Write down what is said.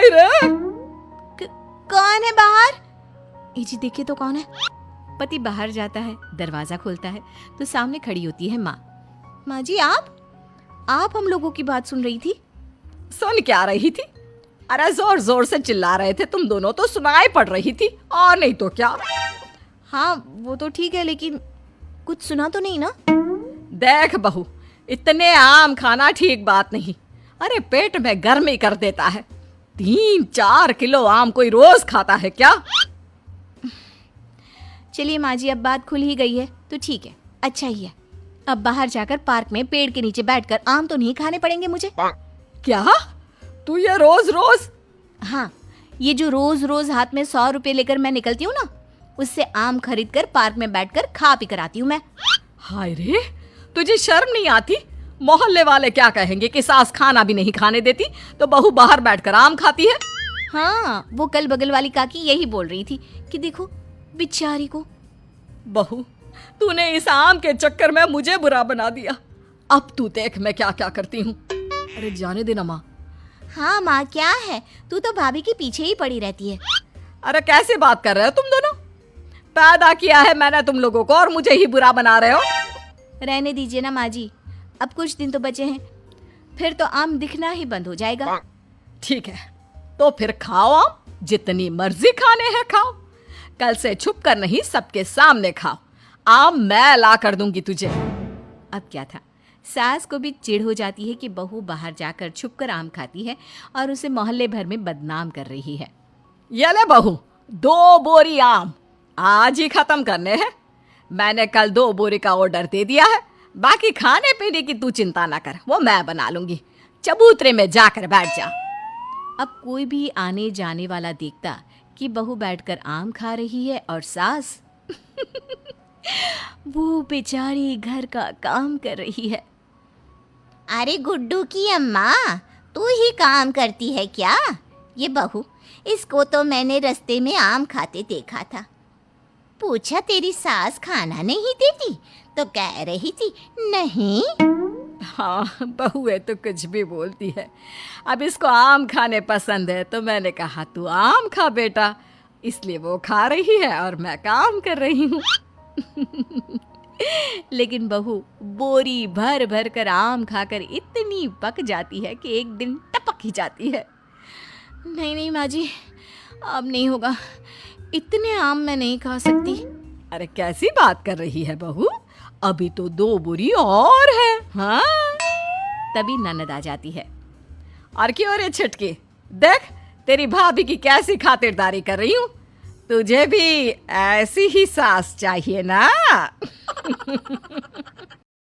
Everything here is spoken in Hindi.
हाय रे, कौन है बाहर? जी देखिए तो कौन है। पति बाहर जाता है, दरवाजा खोलता है तो सामने खड़ी होती है माँ। माँ जी आप हम लोगों की बात सुन रही थी? सुन क्या रही थी? अरे जोर जोर से चिल्ला रहे थे तुम दोनों, तो सुनाई पड़ रही थी, और नहीं तो क्या। हाँ वो तो ठीक है, लेकिन कुछ सुना तो नहीं ना? देख बहू, इतने आम खाना ठीक बात नहीं। अरे पेट में गर्मी कर देता है। 3-4 किलो आम कोई रोज खाता है क्या? चलिए माँ जी, अब बात खुल ही गई है तो ठीक है, अच्छा ही है। अब बाहर जाकर पार्क में पेड़ के नीचे बैठकर आम तो नहीं खाने पड़ेंगे मुझे। क्या तू ये रोज रोज? हाँ, ये जो रोज रोज हाथ में 100 रुपए लेकर मैं निकलती हूँ ना, उससे आम खरीद कर पार्क में बैठकर खा पी कर आती हूँ मैं। हाय रे, तुझे शर्म नहीं आती? मोहल्ले वाले क्या कहेंगे कि सास खाना भी नहीं खाने देती तो बहू बाहर बैठकर आम खाती है। हाँ, वो कल बगल वाली काकी यही बोल रही थी कि देखो बेचारी को। बहू, तूने इस आम के चक्कर में मुझे बुरा बना दिया। अब तू देख मैं क्या क्या करती हूँ। अरे जाने देना माँ। हाँ माँ, क्या है, तू तो भाभी के पीछे ही पड़ी रहती है। अरे कैसे बात कर रहे हो तुम दोनों? पैदा किया है मैंने तुम लोगों को और मुझे ही बुरा बना रहे हो। रहने दीजिए ना माँ जी, अब कुछ दिन तो बचे हैं, फिर तो आम दिखना ही बंद हो जाएगा। ठीक है, तो फिर खाओ आम, जितनी मर्जी खाने हैं खाओ। कल से छुप कर नहीं, सबके सामने खाओ। आम मैं ला कर दूंगी तुझे। अब क्या था, सास को भी चिढ़ हो जाती है कि बहू बाहर जाकर छुपकर आम खाती है और उसे मोहल्ले भर में बदनाम कर रही है। ये ले बहू, 2 बोरी आम आज ही खत्म करने हैं। मैंने कल 2 बोरी का ऑर्डर दे दिया है। बाकी खाने पीने की तू चिंता ना कर, वो मैं बना लूंगी। चबूतरे में जाकर बैठ जा। अब कोई भी आने जाने वाला देखता कि बहू बैठकर आम खा रही है और सास वो बेचारी घर का काम कर रही है। अरे गुड्डू की अम्मा, तू ही काम करती है क्या? ये बहू, इसको तो मैंने रास्ते में आम खाते देखा था। पूछा तेरी सास खाना नहीं देती तो कह रही थी नहीं। हाँ, बहू है तो कुछ भी बोलती है। अब इसको आम खाने पसंद है तो मैंने कहा तू आम खा बेटा, इसलिए वो खा रही है और मैं काम कर रही हूँ। लेकिन बहू बोरी भर भर कर आम खाकर इतनी पक जाती है कि एक दिन टपक ही जाती है। नहीं नहीं माँ जी, अब नहीं होगा, इतने आम मैं नहीं खा सकती। अरे कैसी बात कर रही है बहू, अभी तो 2 बोरी और है। हाँ, तभी ननद आ जाती है। और क्यों रे छटके, देख तेरी भाभी की कैसी खातिरदारी कर रही हूँ। तुझे भी ऐसी ही सास चाहिए ना?